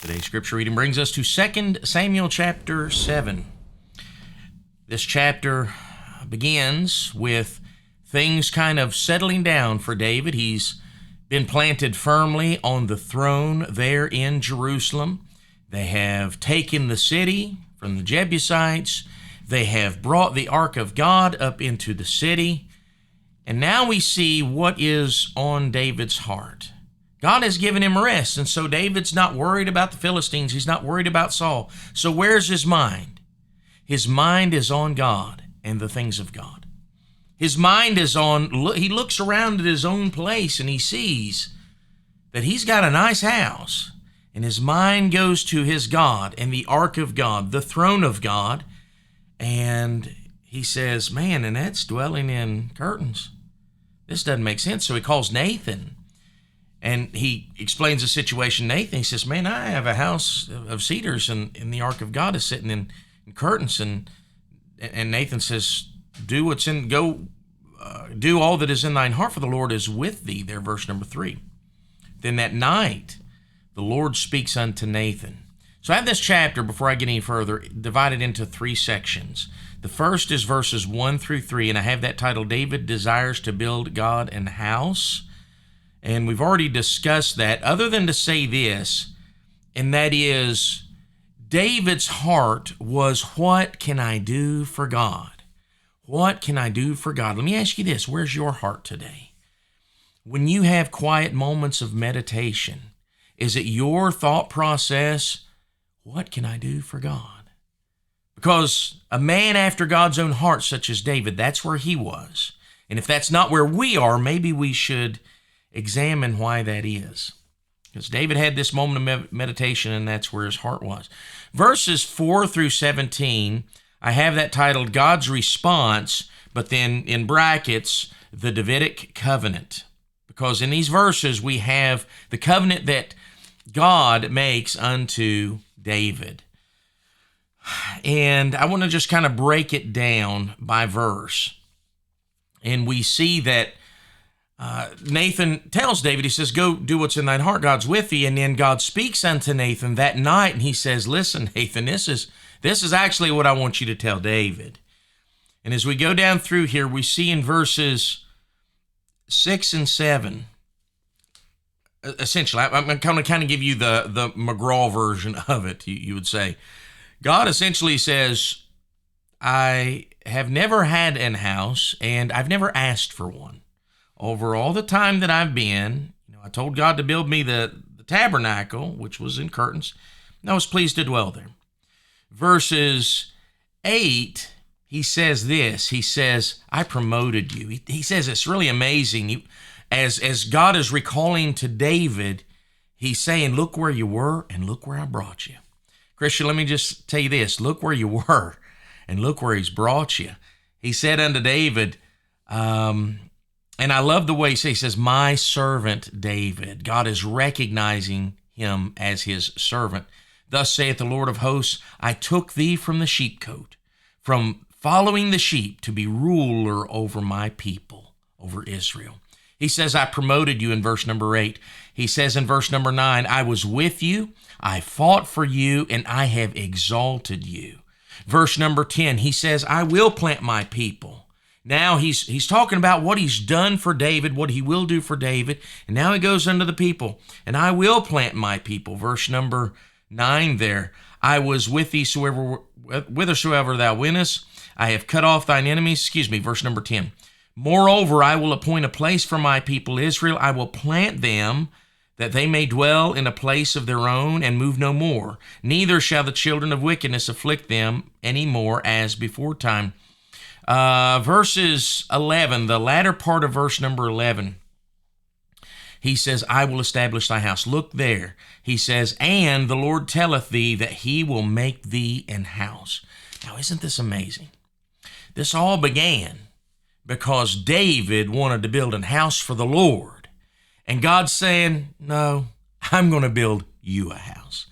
Today's scripture reading brings us to 2 Samuel chapter 7. This chapter begins with things kind of settling down for David. He's been planted firmly on the throne there in Jerusalem. They have taken the city from the Jebusites. They have brought the ark of God up into the city. And now we see what is on David's heart. God has given him rest, and so David's not worried about the Philistines. He's not worried about Saul. So where's his mind? His mind is on God and the things of God. His mind is on, he looks around at his own place and he sees that he's got a nice house. And his mind goes to his God and the ark of God, the throne of God. And he says, man, and that's dwelling in curtains. This doesn't make sense. So he calls Nathan. And he explains the situation. Nathan, he says, man, I have a house of cedars and the ark of God is sitting in curtains. And Nathan says, do all that is in thine heart, for the Lord is with thee. There, verse number 3. Then that night, the Lord speaks unto Nathan. So I have this chapter, before I get any further, divided into 3 sections. The first is verses 1 through 3, and I have that titled, David Desires to Build God an House. And we've already discussed that, other than to say this, and that is, David's heart was, what can I do for God? What can I do for God? Let me ask you this, where's your heart today? When you have quiet moments of meditation, is it your thought process, what can I do for God? Because a man after God's own heart, such as David, that's where he was. And if that's not where we are, maybe we should examine why that is. Because David had this moment of meditation, and that's where his heart was. Verses 4 through 17, I have that titled God's Response, but then in brackets, the Davidic Covenant. Because in these verses, we have the covenant that God makes unto David. And I want to just kind of break it down by verse. And we see that Nathan tells David, he says, go do what's in thine heart, God's with thee. And then God speaks unto Nathan that night, and he says, listen, Nathan, this is actually what I want you to tell David. And as we go down through here, we see in verses 6 and 7, essentially, I'm going to kind of give you the McGraw version of it, you would say. God essentially says, I have never had an house, and I've never asked for one. Over all the time that I've been, I told God to build me the tabernacle, which was in curtains, and I was pleased to dwell there. Verses 8, he says this. He says, I promoted you. He says it's really amazing. As God is recalling to David, he's saying, look where you were and look where I brought you. Christian, let me just tell you this. Look where you were and look where he's brought you. He said unto David, and I love the way he says, my servant David. God is recognizing him as his servant. Thus saith the Lord of hosts, I took thee from the sheepcote, from following the sheep, to be ruler over my people, over Israel. He says, I promoted you in verse number 8. He says in verse number 9, I was with you, I fought for you, and I have exalted you. Verse number 10, he says, I will plant my people. Now he's talking about what he's done for David, what he will do for David. And now he goes unto the people. And I will plant my people. Verse number 9 there. I was with thee whithersoever thou wentest. I have cut off thine enemies. Verse number 10. Moreover, I will appoint a place for my people Israel. I will plant them, that they may dwell in a place of their own and move no more. Neither shall the children of wickedness afflict them any more as before time. Verses 11, the latter part of verse number 11, he says, I will establish thy house. Look there. He says, and the Lord telleth thee that he will make thee an house. Now, isn't this amazing? This all began because David wanted to build a house for the Lord. And God's saying, no, I'm going to build you a house.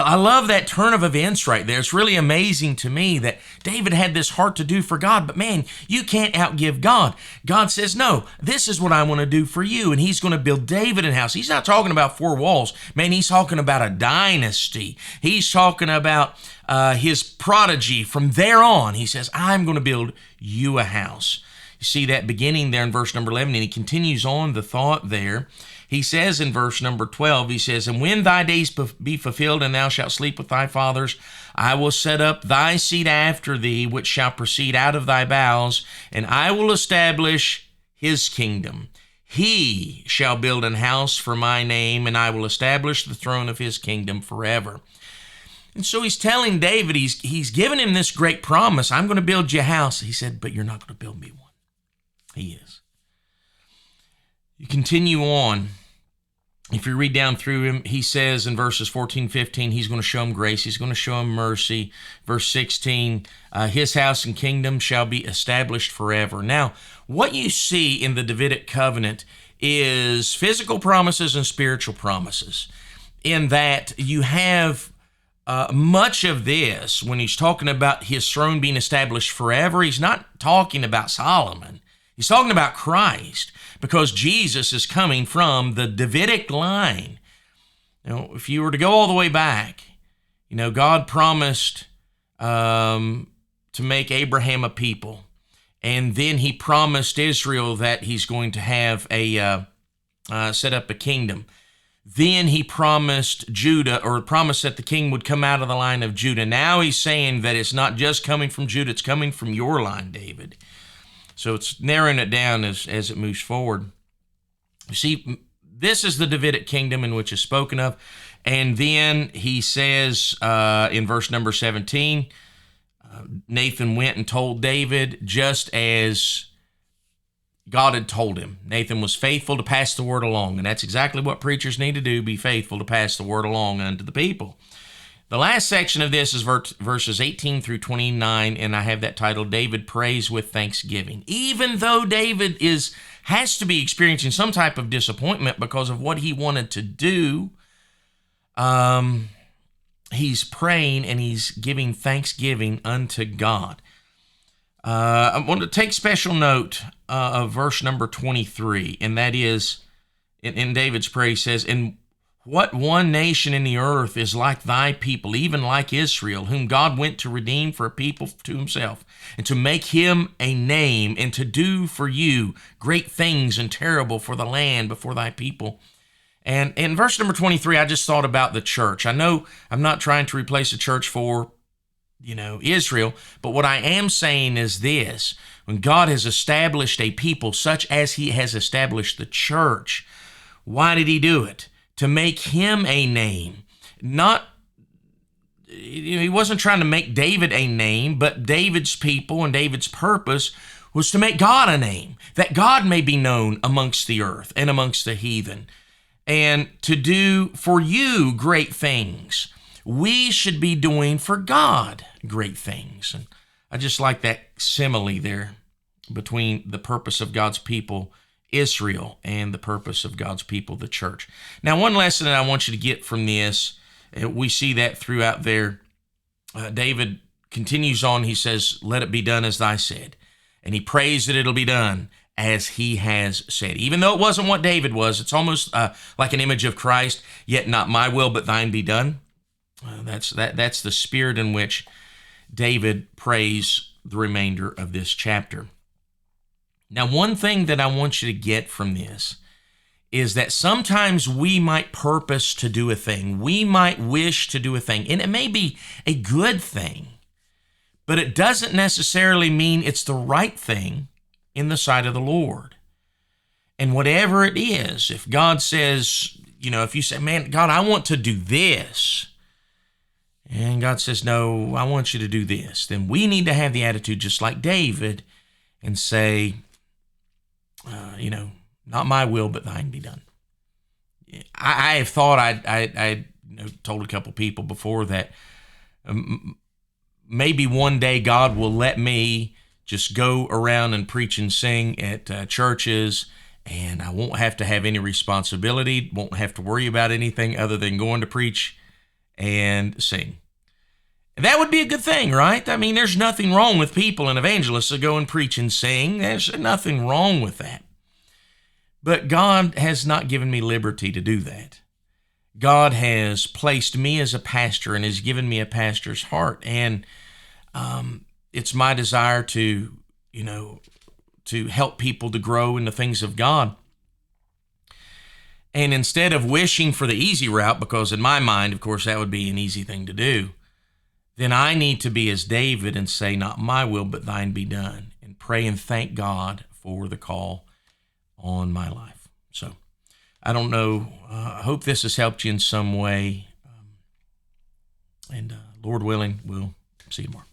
I love that turn of events right there. It's really amazing to me that David had this heart to do for God, but man, you can't outgive God. God says, no, this is what I want to do for you, and he's going to build David a house. He's not talking about four walls. Man, he's talking about a dynasty. He's talking about his prodigy. From there on, he says, I'm going to build you a house. You see that beginning there in verse number 11, and he continues on the thought there. He says in verse number 12, he says, and when thy days be fulfilled, and thou shalt sleep with thy fathers, I will set up thy seed after thee, which shall proceed out of thy bowels, and I will establish his kingdom. He shall build an house for my name, and I will establish the throne of his kingdom forever. And so he's telling David, he's given him this great promise, I'm going to build you a house. He said, but you're not going to build me one. He is. You continue on. If you read down through him, he says in verses 14, 15, he's going to show him grace. He's going to show him mercy. Verse 16, his house and kingdom shall be established forever. Now, what you see in the Davidic Covenant is physical promises and spiritual promises, in that you have much of this, when he's talking about his throne being established forever, he's not talking about Solomon. He's talking about Christ, because Jesus is coming from the Davidic line. Now, if you were to go all the way back, God promised to make Abraham a people, and then he promised Israel that he's going to have set up a kingdom. Then he promised Judah, or promised that the king would come out of the line of Judah. Now he's saying that it's not just coming from Judah, it's coming from your line, David. So it's narrowing it down as it moves forward. You see, this is the Davidic kingdom in which is spoken of. And then he says in verse number 17, Nathan went and told David just as God had told him. Nathan was faithful to pass the word along. And that's exactly what preachers need to do, be faithful to pass the word along unto the people. The last section of this is verses 18 through 29, and I have that titled, David Prays with Thanksgiving. Even though David has to be experiencing some type of disappointment because of what he wanted to do, he's praying and he's giving thanksgiving unto God. I want to take special note of verse number 23, and that is, in David's prayer, he says, "And what one nation in the earth is like thy people, even like Israel, whom God went to redeem for a people to himself, and to make him a name, and to do for you great things and terrible for the land before thy people." And in verse number 23, I just thought about the church. I know I'm not trying to replace the church for, Israel, but what I am saying is this: when God has established a people such as he has established the church, why did he do it? To make him a name. Not, he wasn't trying to make David a name, but David's people and David's purpose was to make God a name, that God may be known amongst the earth and amongst the heathen, and to do for you great things. We should be doing for God great things. And I just like that simile there between the purpose of God's people, Israel, and the purpose of God's people, the church. Now, one lesson that I want you to get from this, we see that throughout there. David continues on. He says, "Let it be done as thy said." And he prays that it'll be done as he has said. Even though it wasn't what David was, it's almost like an image of Christ, "Yet not my will, but thine be done." That's the spirit in which David prays the remainder of this chapter. Now, one thing that I want you to get from this is that sometimes we might purpose to do a thing. We might wish to do a thing, and it may be a good thing, but it doesn't necessarily mean it's the right thing in the sight of the Lord. And whatever it is, if God says, if you say, "Man, God, I want to do this," and God says, "No, I want you to do this," then we need to have the attitude just like David and say, "Not my will, but thine be done." I have thought, I told a couple people before that maybe one day God will let me just go around and preach and sing at churches, and I won't have to have any responsibility, won't have to worry about anything other than going to preach and sing. And that would be a good thing, right? I mean, there's nothing wrong with people and evangelists that go and preach and sing. There's nothing wrong with that. But God has not given me liberty to do that. God has placed me as a pastor and has given me a pastor's heart. And it's my desire to help people to grow in the things of God. And instead of wishing for the easy route, because in my mind, of course, that would be an easy thing to do, then I need to be as David and say, not my will, but thine be done, and pray and thank God for the call on my life. So I don't know. I hope this has helped you in some way. And Lord willing, we'll see you tomorrow.